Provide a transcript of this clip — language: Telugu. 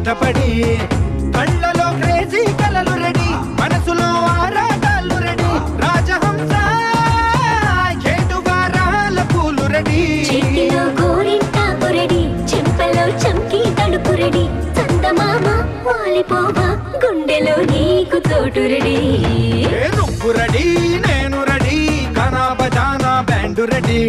ఇష్టపడి కళ్ళలో క్రేజీ కలలు రెడీ మనసులో ఆరాటాలు రెడీ రాజహంస ఏడువారాల పూలు రెడీ చేతిలో గోరింటాకు రెడీ చెంపలో చంకీ తడుపు రెడీ చందమామ వాలిపోవా గుండెలో నీకు తోటు రెడీ నువ్వు రెడీ నేను రెడీ కనా బజానా బ్యాండ్ రెడీ